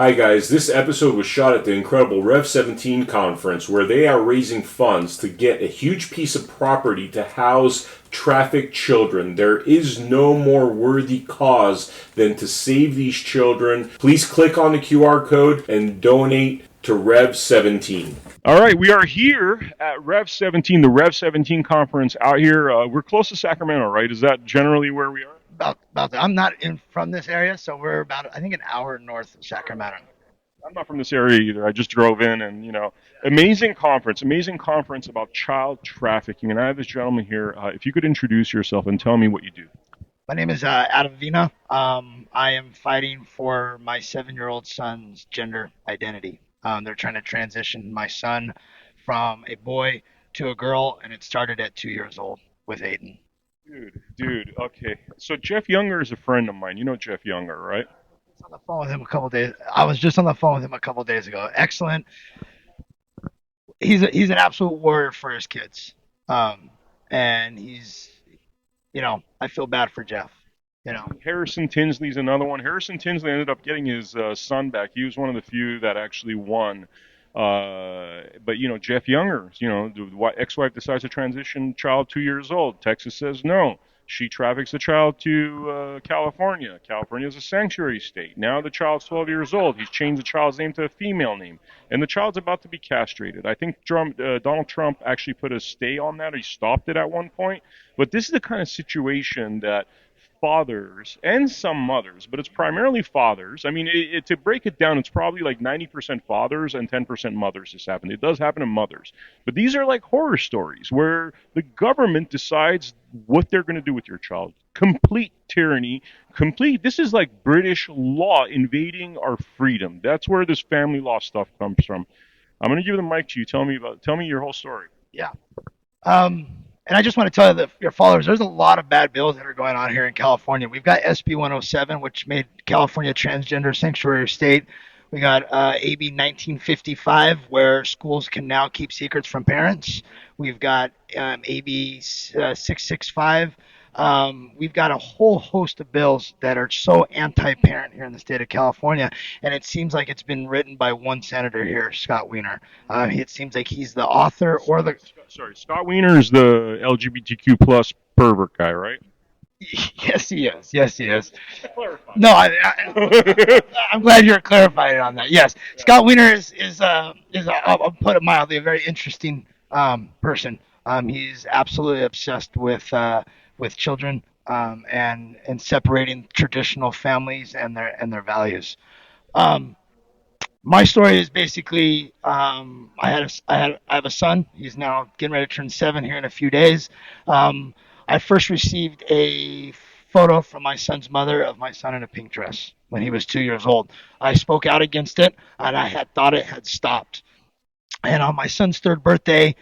Hi guys, this episode was shot at the incredible Rev 17 conference where they are raising funds to get a huge piece of property to house trafficked children. There is no more worthy cause than to save these children. Please click on the QR code and donate to Rev 17. All right, we are here at Rev 17, the Rev 17 conference out here. We're close to Sacramento, right? Is that generally where we are? About that. I'm not from this area, so we're about I think an hour north of Sacramento. I'm not from this area either. I just drove in and, amazing conference about child trafficking. And I have this gentleman here. If you could introduce yourself and tell me what you do. My name is Adam Vena. I am fighting for my 7-year-old son's gender identity. They're trying to transition my son from a boy to a girl, and it started at 2 years old with Aiden. Dude, okay. So Jeff Younger is a friend of mine. You know Jeff Younger, right? On the phone with him a couple days. I was just on the phone with him a couple days ago. Excellent. He's an absolute warrior for his kids. And I feel bad for Jeff. Harrison Tinsley's another one. Harrison Tinsley ended up getting his son back. He was one of the few that actually won. But Jeff Younger, the ex-wife decides to transition child 2 years old. Texas says no. She traffics the child to California. California is a sanctuary state. Now the child's 12 years old. He's changed the child's name to a female name, and the child's about to be castrated. I think Donald Trump actually put a stay on that, or he stopped it at one point. But this is the kind of situation that fathers and some mothers, but it's primarily fathers. I mean, to break it down, it's probably like 90% fathers and 10% mothers this happened. It does happen to mothers. But these are like horror stories where the government decides what they're going to do with your child. Complete tyranny. This is like British law invading our freedom. That's where this family law stuff comes from. I'm going to give the mic to you. Tell me your whole story. Yeah. And I just want to tell you that your followers, there's a lot of bad bills that are going on here in California. We've got SB 107, which made California transgender sanctuary state. We got AB 1955, where schools can now keep secrets from parents. We've got AB 665. We've got a whole host of bills that are so anti-parent here in the state of California, and it seems like it's been written by one senator here, Scott Wiener. It seems like he's the author or the... Sorry, Scott Wiener is the LGBTQ plus pervert guy, right? Yes, he is. Yes, he is. No, I'm glad you're clarifying on that. Yes, Scott Wiener is I'll put it mildly, a very interesting person. He's absolutely obsessed with children and separating traditional families and their values. My story is basically I have a son. He's now getting ready to turn 7 here in a few days. I first received a photo from my son's mother of my son in a pink dress when he was 2 years old. I spoke out against it, and I had thought it had stopped. And on my son's 3rd birthday,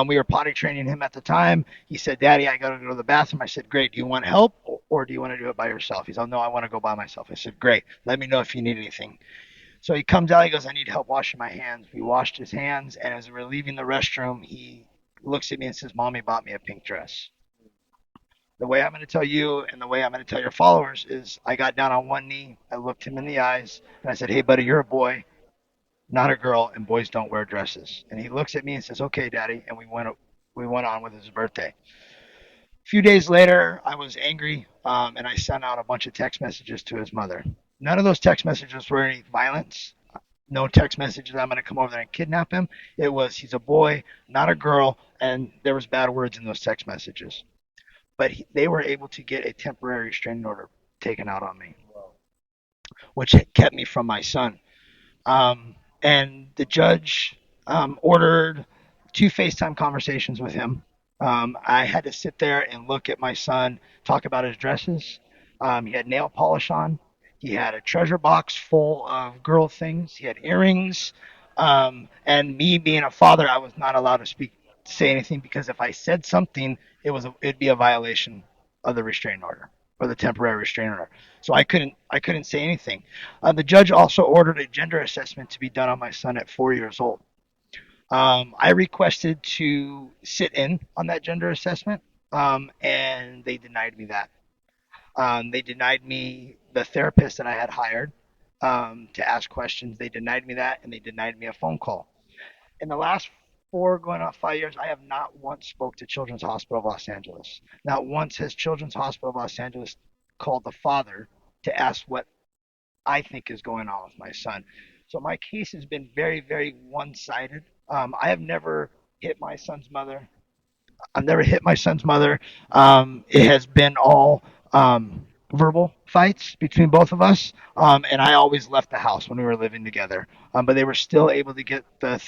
we were potty training him at the time. He said, "Daddy, I got to go to the bathroom." I said, "Great. Do you want help, or do you want to do it by yourself?" He said, "No, I want to go by myself." I said, "Great. Let me know if you need anything." So he comes out. He goes, "I need help washing my hands." We washed his hands, and as we're leaving the restroom, he looks at me and says, "Mommy bought me a pink dress." The way I'm going to tell you and the way I'm going to tell your followers is I got down on one knee, I looked him in the eyes, and I said, "Hey, buddy, you're a boy, not a girl, and boys don't wear dresses." And he looks at me and says, "Okay, Daddy," and we went on with his birthday. A few days later, I was angry, and I sent out a bunch of text messages to his mother. None of those text messages were any violence. No text messages, "I'm going to come over there and kidnap him." It was, "He's a boy, not a girl," and there was bad words in those text messages. But they were able to get a temporary restraining order taken out on me, which kept me from my son. And the judge ordered 2 FaceTime conversations with him. I had to sit there and look at my son, talk about his dresses. He had nail polish on. He had a treasure box full of girl things. He had earrings. And me being a father, I was not allowed to say anything, because if I said something, it'd be a violation of the restraining order or the temporary restraining order. So I couldn't say anything. The judge also ordered a gender assessment to be done on my son at 4 years old. I requested to sit in on that gender assessment, and they denied me that. They denied me the therapist that I had hired. to ask questions. They denied me that, and they denied me a phone call. In the last 4 going on 5 years, I have not once spoke to Children's Hospital of Los Angeles. Not once has Children's Hospital of Los Angeles called the father to ask what I think is going on with my son. So my case has been very, very one-sided. I have never hit my son's mother. I've never hit my son's mother. It has been all verbal fights between both of us, and I always left the house when we were living together. But they were still able to get the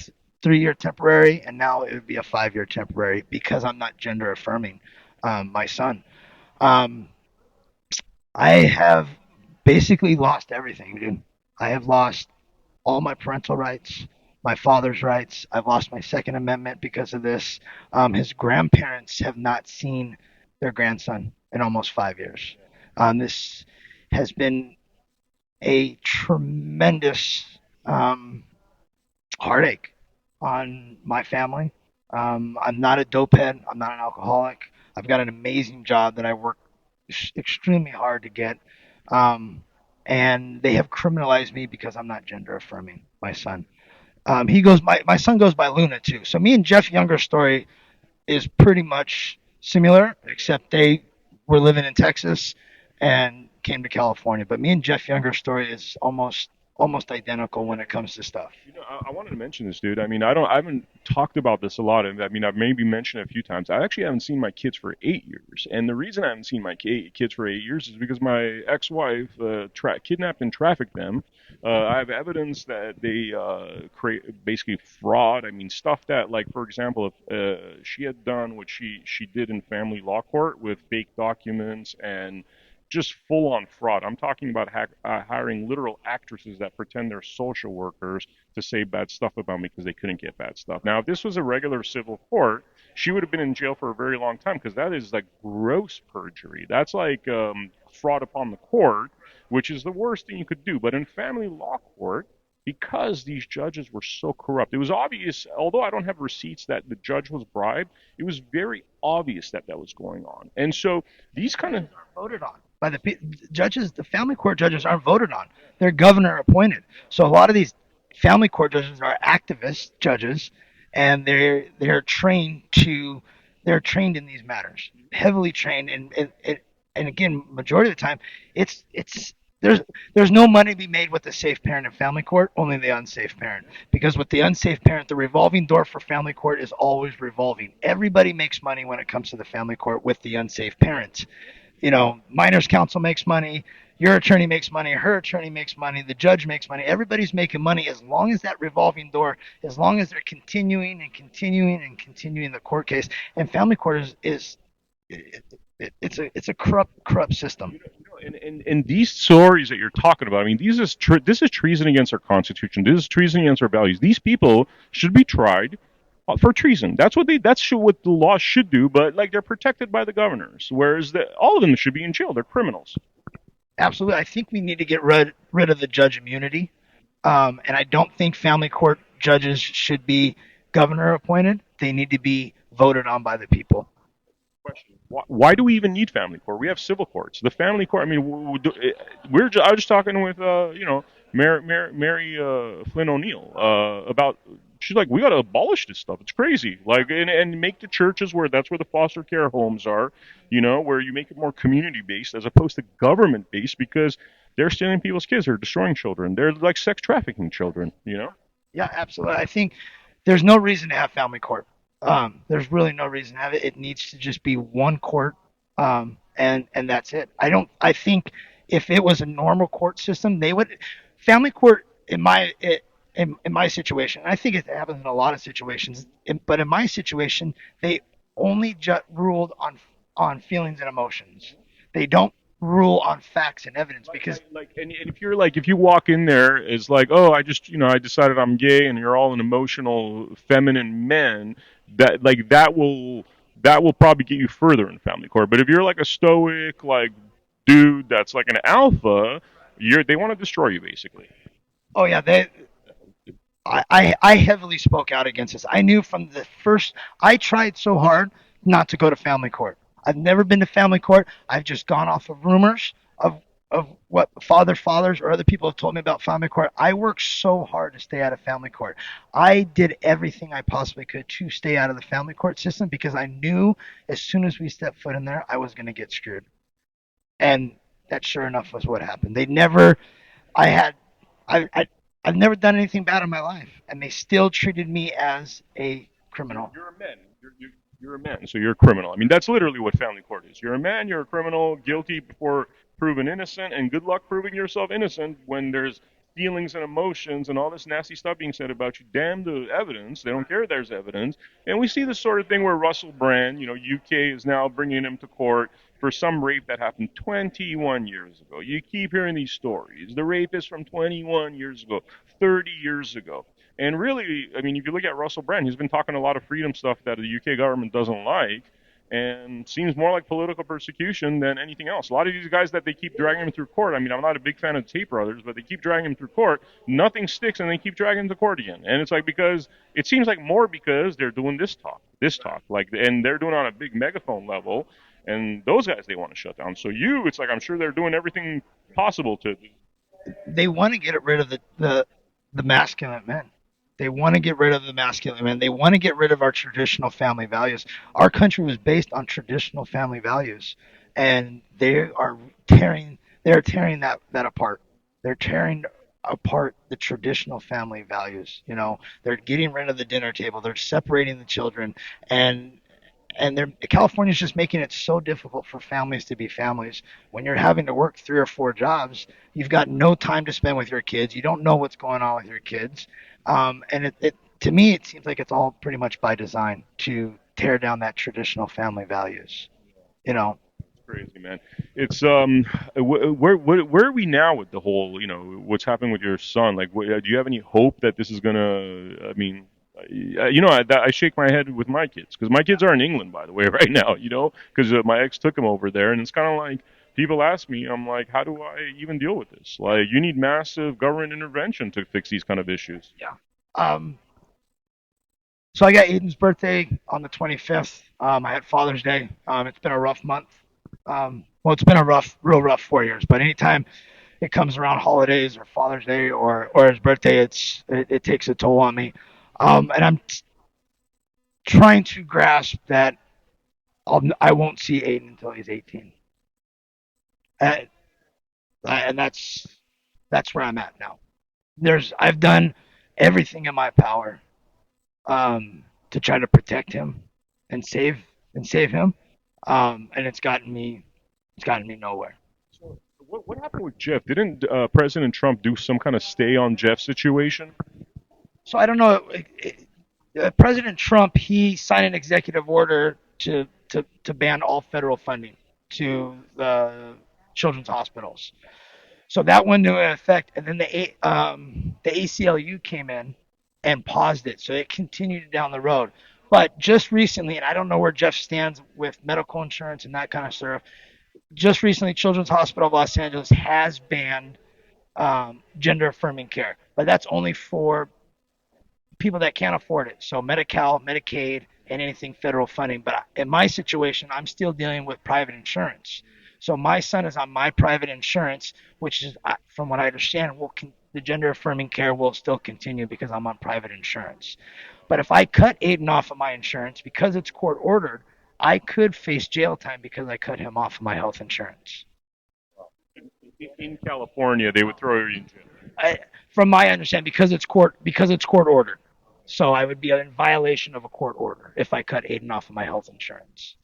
3-year temporary, and now it would be a 5-year temporary because I'm not gender affirming my son. Um, I have basically lost everything, dude. I have lost all my parental rights, my father's rights. I've lost my Second Amendment because of this. His grandparents have not seen their grandson in almost 5 years. This has been a tremendous heartache on my family. I'm not a dopehead. I'm not an alcoholic. I've got an amazing job that I work extremely hard to get. Um, and they have criminalized me because I'm not gender affirming my son. My son goes by Luna too. So me and Jeff Younger's story is pretty much similar, except they were living in Texas and came to California. But me and Jeff Younger's story is almost identical when it comes to stuff. I wanted to mention this, dude. I mean, I haven't talked about this a lot. And I mean, I've maybe mentioned it a few times. I actually haven't seen my kids for 8 years, and the reason I haven't seen my kids for 8 years is because my ex-wife kidnapped and trafficked them. I have evidence that they create basically fraud. I mean, stuff that, like, for example, if she had done what she did in family law court with fake documents and just full on fraud. I'm talking about hiring literal actresses that pretend they're social workers to say bad stuff about me because they couldn't get bad stuff. Now, if this was a regular civil court, she would have been in jail for a very long time because that is like gross perjury. That's like fraud upon the court, which is the worst thing you could do. But in family law court, because these judges were so corrupt, it was obvious, although I don't have receipts that the judge was bribed, it was very obvious that that was going on. And so these kind of voted on by the judges. The family court judges aren't voted on; they're governor appointed. So a lot of these family court judges are activist judges, and they're trained in these matters, heavily trained, and again, majority of the time, it's there's no money to be made with the safe parent in family court, only the unsafe parent. Because with the unsafe parent, the revolving door for family court is always revolving. Everybody makes money when it comes to the family court with the unsafe parents. Minors counsel makes money, your attorney makes money, her attorney makes money, the judge makes money. Everybody's making money as long as that revolving door, as long as they're continuing and continuing and continuing the court case. And family court is it's a corrupt system. And these stories that you're talking about, I mean, this is treason against our Constitution. This is treason against our values. These people should be tried for treason. That's what what the law should do. But like, they're protected by the governors, whereas all of them should be in jail. They're criminals. Absolutely, I think we need to get rid of the judge immunity, and I don't think family court judges should be governor appointed. They need to be voted on by the people. Question: why do we even need family court? We have civil courts. The family court. I mean, I was just talking with Mary Flynn O'Neill about. She's like, we got to abolish this stuff. It's crazy. Like, and make the churches that's where the foster care homes are. Where you make it more community based as opposed to government based, because they're stealing people's kids. They're destroying children. They're like sex trafficking children. Yeah, absolutely. I think there's no reason to have family court. There's really no reason to have it. It needs to just be one court, and that's it. I think if it was a normal court system, they would family court in my situation. I think it happens in a lot of situations, but in my situation, they only ruled on feelings and emotions. They don't rule on facts and evidence because and if you walk in there, it's like, oh, I decided I'm gay, and you're all an emotional feminine men, that will probably get you further in family court. But if you're like a stoic like dude that's like an alpha, they want to destroy you basically. Oh yeah, I heavily spoke out against this. I knew from the first. I tried so hard not to go to family court. I've never been to family court. I've just gone off of rumors of of what fathers or other people have told me about family court. I worked so hard to stay out of family court. I did everything I possibly could to stay out of the family court system because I knew as soon as we stepped foot in there, I was going to get screwed. And that sure enough was what happened. They never, I had, I, I've never done anything bad in my life, and they still treated me as a criminal. You're a man. You're a man, so you're a criminal. I mean, that's literally what family court is. You're a man, you're a criminal, guilty before proven innocent, and good luck proving yourself innocent when there's feelings and emotions and all this nasty stuff being said about you. Damn the evidence. They don't care there's evidence. And we see the sort of thing where Russell Brand, UK is now bringing him to court for some rape that happened 21 years ago. You keep hearing these stories. The rape is from 21 years ago, 30 years ago. And really, I mean, if you look at Russell Brand, he's been talking a lot of freedom stuff that the UK government doesn't like, and seems more like political persecution than anything else. A lot of these guys that they keep dragging him through court, I mean, I'm not a big fan of Tate Brothers, but they keep dragging him through court, nothing sticks, and they keep dragging him to court again. And it's like because it seems like more because they're doing this talk, like, and they're doing it on a big megaphone level, and those guys they want to shut down. So it's like I'm sure they're doing everything possible to. They want to get rid of the masculine men. They want to get rid of the masculine men. They want to get rid of our traditional family values. Our country was based on traditional family values, and they're tearing that apart. They're tearing apart the traditional family values. They're getting rid of the dinner table. They're separating the children, and California's just making it so difficult for families to be families. When you're having to work 3 or 4 jobs, you've got no time to spend with your kids. You don't know what's going on with your kids, and to me, it seems like it's all pretty much by design to tear down that traditional family values. You know, Crazy, man. It's where are we now with the whole what's happening with your son? Like, do you have any hope that this is gonna? I mean, I shake my head with my kids because my kids are in England, by the way, right now. Because my ex took them over there, and it's kind of like people ask me, I'm like, how do I even deal with this? Like, you need massive government intervention to fix these kind of issues. yeah. Um, so I got Aiden's birthday on the 25th. I had Father's Day. It's been a rough month. Well, it's been a real rough 4 years. But anytime it comes around holidays or Father's Day or his birthday, it takes a toll on me. And I'm trying to grasp that I won't see Aiden until he's 18, and that's where I'm at now. I've done everything in my power to try to protect him and save him, and it's gotten me nowhere. So, what happened with Jeff? Didn't President Trump do some kind of stay on Jeff situation? So I don't know. President Trump, he signed an executive order to ban all federal funding to the children's hospitals. So that went into effect, and then the ACLU came in and paused it, so it continued down the road. But just recently, and I don't know where Jeff stands with medical insurance and that kind of stuff. Just recently, Children's Hospital of Los Angeles has banned gender affirming care, but that's only for people that can't afford it. So Medi-Cal, Medicaid, and anything federal funding. But in my situation, I'm still dealing with private insurance. So my son is on my private insurance, which is, from what I understand, the gender affirming care will still continue because I'm on private insurance. But if I cut Aiden off of my insurance because it's court ordered, I could face jail time because I cut him off of my health insurance. In California, they would throw you in jail. From my understanding, because it's court ordered. So I would be in violation of a court order if I cut Aiden off of my health insurance.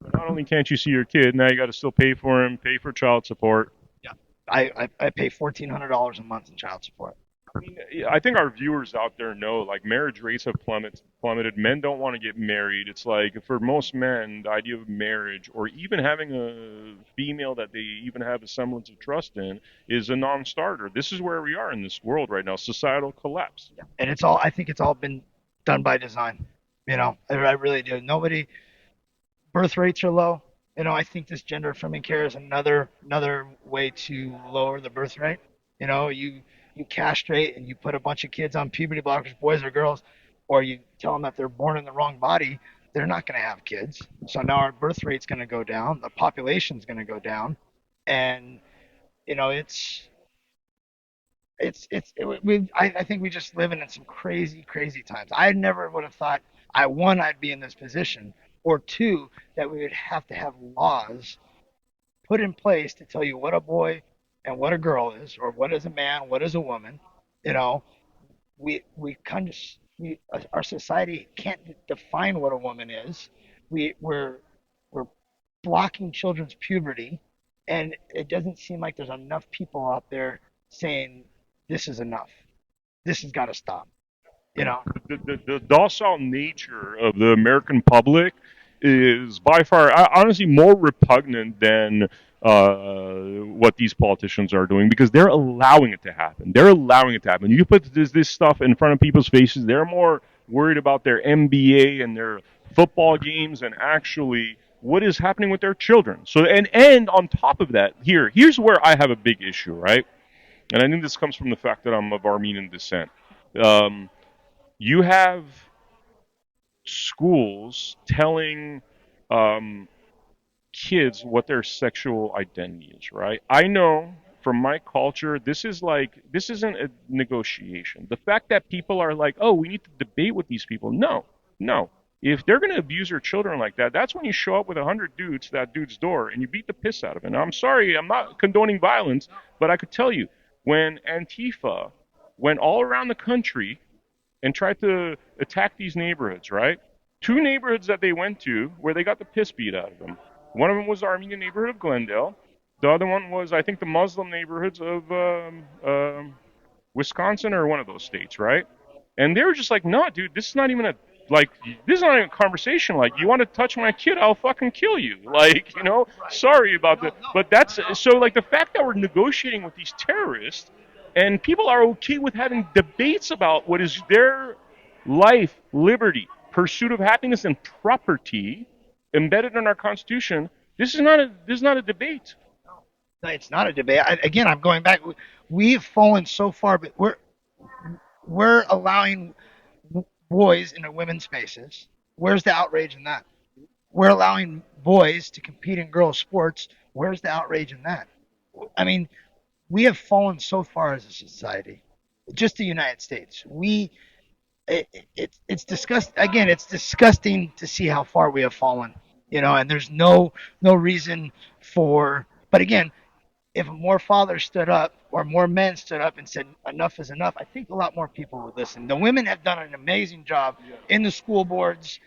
But not only can't you see your kid, now you got to still pay for him, pay for child support. Yeah, I pay $1,400 a month in child support. I mean, I think our viewers out there know, like, marriage rates have plummeted. Men don't want to get married. It's like, for most men, the idea of marriage or even having a female that they even have a semblance of trust in is a non-starter. This is where we are in this world right now, societal collapse. Yeah. And I think it's all been done by design. I really do. Birth rates are low. I think this gender affirming care is another way to lower the birth rate. You castrate and you put a bunch of kids on puberty blockers, boys or girls, or you tell them that they're born in the wrong body, they're not going to have kids. So now our birth rate's going to go down, the population's going to go down, and I think we just living in some crazy, crazy times. I never would have thought I'd be in this position, or two, that we would have to have laws put in place to tell you what a boy and what a girl is, or what is a man, what is a woman. You know, we kind of our society can't define what a woman is. We're blocking children's puberty, and it doesn't seem like there's enough people out there saying this is enough. This has got to stop. You know, The docile nature of the American public is by far, honestly, more repugnant than what these politicians are doing because they're allowing it to happen. They're allowing it to happen. You put this stuff in front of people's faces, they're more worried about their NBA and their football games and actually what is happening with their children. So, and on top of that, here's where I have a big issue, right? And I think this comes from the fact that I'm of Armenian descent. Um, you have schools telling um, kids what their sexual identity is, right? I know from my culture, this isn't a negotiation. The fact that people are like, oh, we need to debate with these people. No, no. If they're going to abuse your children like that, that's when you show up with 100 dudes to that dude's door and you beat the piss out of him. Now, I'm sorry, I'm not condoning violence, but I could tell you, when Antifa went all around the country and tried to attack these neighborhoods, right? Two neighborhoods that they went to where they got the piss beat out of them. One of them was the Armenian neighborhood of Glendale. The other one was, I think, the Muslim neighborhoods of Wisconsin or one of those states, right? And they were just like, no, dude, this is not even a conversation. Like, you want to touch my kid, I'll fucking kill you. Like, sorry about that. But that's, so like the fact that we're negotiating with these terrorists and people are okay with having debates about what is their life, liberty, pursuit of happiness, and property embedded in our Constitution. This is not a debate. No, it's not a debate. Again, I'm going back. We've fallen so far, but we're allowing boys into women's spaces. Where's the outrage in that? We're allowing boys to compete in girls' sports. Where's the outrage in that? I mean, we have fallen so far as a society. Just the United States. It's disgust. Again, it's disgusting to see how far we have fallen. And there's no reason for. But again, if more fathers stood up or more men stood up and said enough is enough, I think a lot more people would listen. The women have done an amazing job in the school boards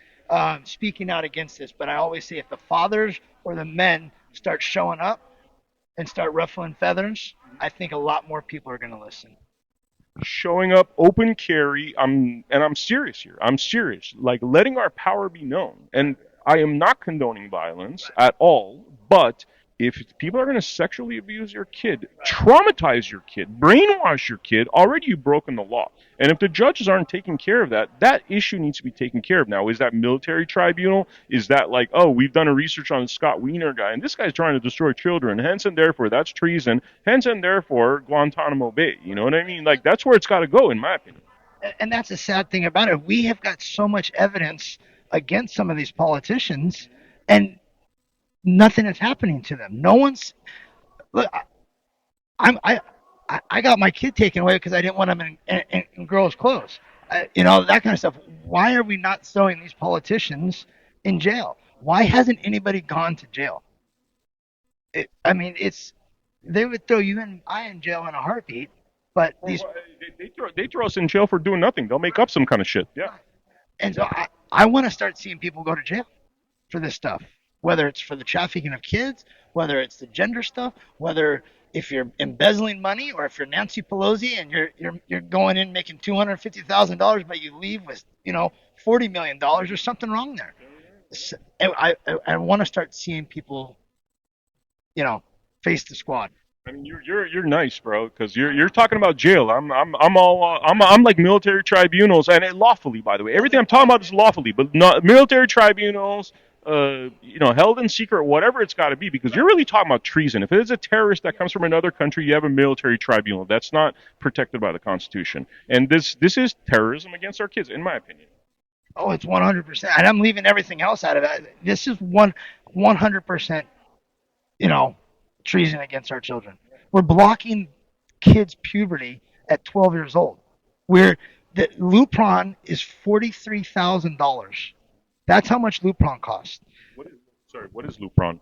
speaking out against this. But I always say if the fathers or the men start showing up and start ruffling feathers, I think a lot more people are going to listen. Showing up, open carry. I'm serious here. I'm serious. Like letting our power be known. And I am not condoning violence at all, but if people are going to sexually abuse your kid, traumatize your kid, brainwash your kid, already you've broken the law. And if the judges aren't taking care of that, that issue needs to be taken care of. Now, is that military tribunal? Is that like, oh, we've done a research on the Scott Wiener guy, and this guy's trying to destroy children, hence and therefore that's treason, hence and therefore Guantanamo Bay. You know what I mean? Like, that's where it's got to go, in my opinion. And that's the sad thing about it. We have got so much evidence against some of these politicians, and nothing is happening to them. No one's look. I got my kid taken away because I didn't want him in girls' clothes. That kind of stuff. Why are we not throwing these politicians in jail? Why hasn't anybody gone to jail? They would throw you and I in jail in a heartbeat. But they throw us in jail for doing nothing. They'll make up some kind of shit. Yeah. And so I want to start seeing people go to jail for this stuff. Whether it's for the trafficking of kids, whether it's the gender stuff, whether if you're embezzling money or if you're Nancy Pelosi and you're going in making $250,000, but you leave with $40 million, there's something wrong there. I want to start seeing people, face the squad. I mean, you're nice, bro, because you're talking about jail. I'm like military tribunals, and lawfully, by the way. Everything I'm talking about is lawfully, but not military tribunals. Held in secret, whatever it's got to be, because you're really talking about treason. If it is a terrorist that comes from another country, you have a military tribunal. That's not protected by the Constitution. And this is terrorism against our kids, in my opinion. Oh, it's 100%. And I'm leaving everything else out of it. This is 100%, treason against our children. We're blocking kids' puberty at 12 years old. Where the Lupron is $43,000. That's how much Lupron costs. What is Lupron?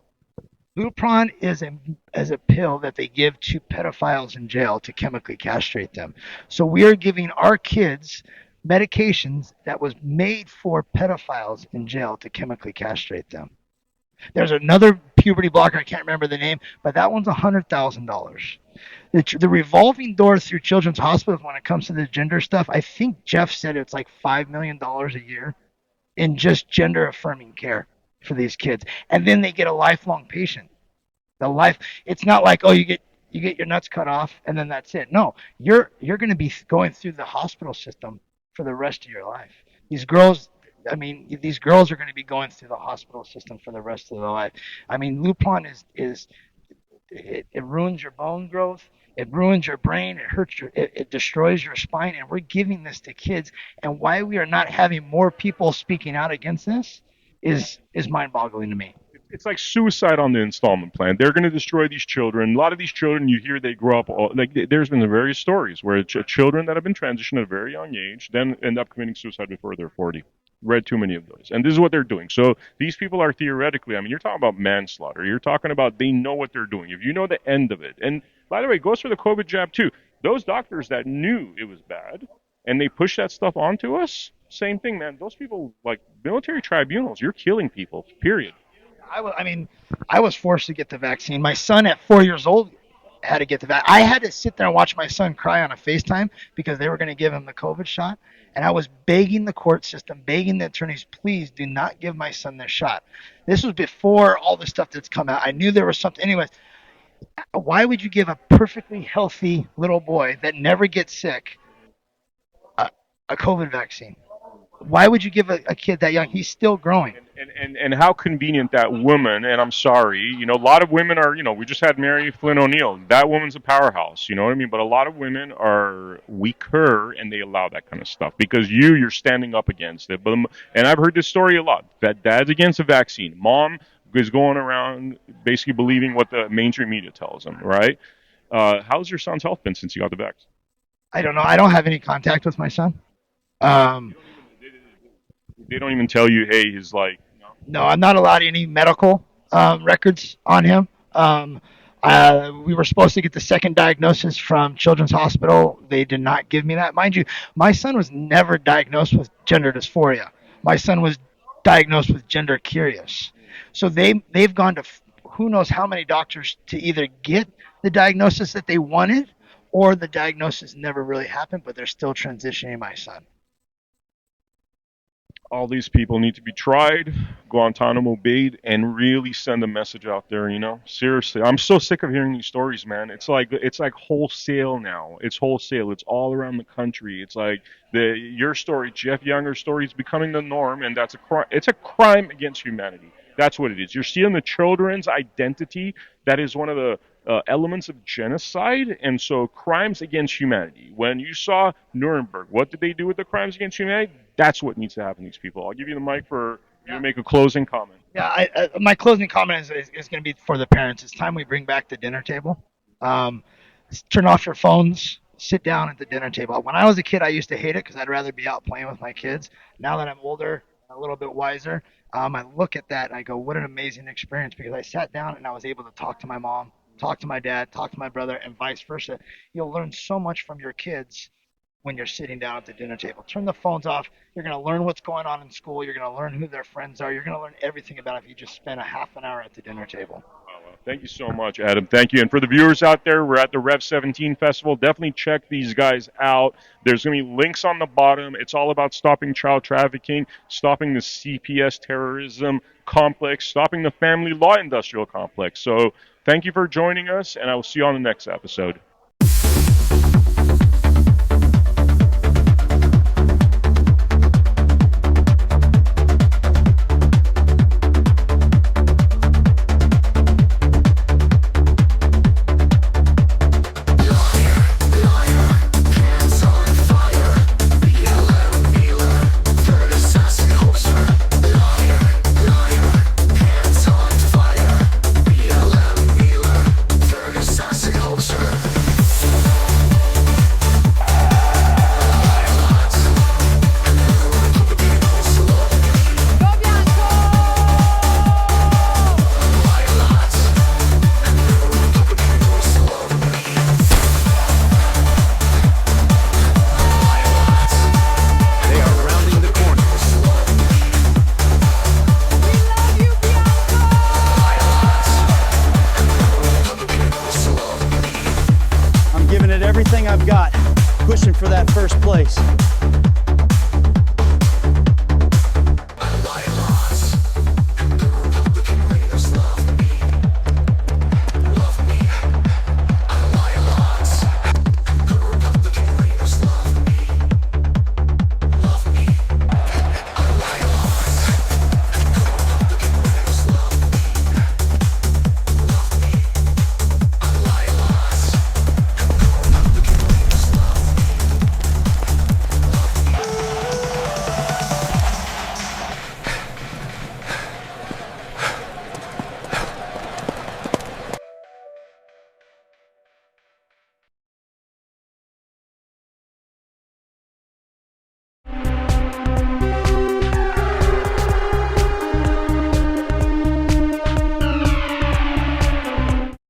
Lupron is a pill that they give to pedophiles in jail to chemically castrate them. So we are giving our kids medications that was made for pedophiles in jail to chemically castrate them. There's another puberty blocker, I can't remember the name, but that one's $100,000. The revolving door through children's hospitals when it comes to the gender stuff, I think Jeff said it's like $5 million a year in just gender affirming care for these kids. And then they get a lifelong patient. It's not like, oh, you get your nuts cut off and then that's it. No, you're going to be going through the hospital system for the rest of your life. These girls are going to be going through the hospital system for the rest of their life. I mean, Lupron it ruins your bone growth. It ruins your brain. It hurts it destroys your spine. And we're giving this to kids. And why we are not having more people speaking out against this is mind-boggling to me. It's like suicide on the installment plan. They're going to destroy these children. A lot of these children, you hear they grow up, there's been various stories where children that have been transitioned at a very young age then end up committing suicide before they're 40. Read too many of those. And this is what they're doing. So these people are theoretically, you're talking about manslaughter. You're talking about they know what they're doing. If you know the end of it. And by the way, it goes for the COVID jab too. Those doctors that knew it was bad and they push that stuff onto us, same thing, man. Those people, like military tribunals, you're killing people, period. I was forced to get the vaccine. My son at 4 years old had to get the vaccine. I had to sit there and watch my son cry on a FaceTime because they were going to give him the COVID shot. And I was begging the court system, begging the attorneys, please do not give my son this shot. This was before all the stuff that's come out. I knew there was something. Anyways, why would you give a perfectly healthy little boy that never gets sick a COVID vaccine? Why would you give a kid that young? He's still growing. And how convenient that woman, and I'm sorry, a lot of women are, we just had Mary Flynn O'Neill. That woman's a powerhouse, you know what I mean? But a lot of women are weaker and they allow that kind of stuff because you're standing up against it. And I've heard this story a lot, that dad's against the vaccine. Mom is going around basically believing what the mainstream media tells them, right? How's your son's health been since he got the vaccine? I don't know. I don't have any contact with my son. They don't even tell you, hey, he's like... No, I'm not allowed any medical records on him. We were supposed to get the second diagnosis from Children's Hospital. They did not give me that. Mind you, my son was never diagnosed with gender dysphoria. My son was diagnosed with gender curious. So they've gone to who knows how many doctors to either get the diagnosis that they wanted or the diagnosis never really happened, but they're still transitioning my son. All these people need to be tried, Guantanamo Bay, and really send a message out there, Seriously. I'm so sick of hearing these stories, man. It's like wholesale now. It's wholesale. It's all around the country. It's like your story, Jeff Younger's story is becoming the norm, and that's a crime. It's a crime against humanity. That's what it is. You're stealing the children's identity. That is one of the elements of genocide, and so crimes against humanity. When you saw Nuremberg, what did they do with the crimes against humanity? That's what needs to happen to these people. I'll give you the mic for you to make a closing comment. Yeah, my closing comment is going to be for the parents. It's time we bring back the dinner table. Turn off your phones. Sit down at the dinner table. When I was a kid, I used to hate it because I'd rather be out playing with my kids. Now that I'm older, a little bit wiser, I look at that and I go, what an amazing experience, because I sat down and I was able to talk to my mom, talk to my dad, talk to my brother, and vice versa. You'll learn so much from your kids when you're sitting down at the dinner table. Turn the phones off. You're going to learn what's going on in school. You're going to learn who their friends are. You're going to learn everything about it if you just spend a half an hour at the dinner table. Thank you so much, Adam. Thank you. And for the viewers out there, we're at the Rev 17 Festival. Definitely check these guys out. There's going to be links on the bottom. It's all about stopping child trafficking, stopping the CPS terrorism complex, stopping the family law industrial complex. So thank you for joining us, and I will see you on the next episode. Closer. place.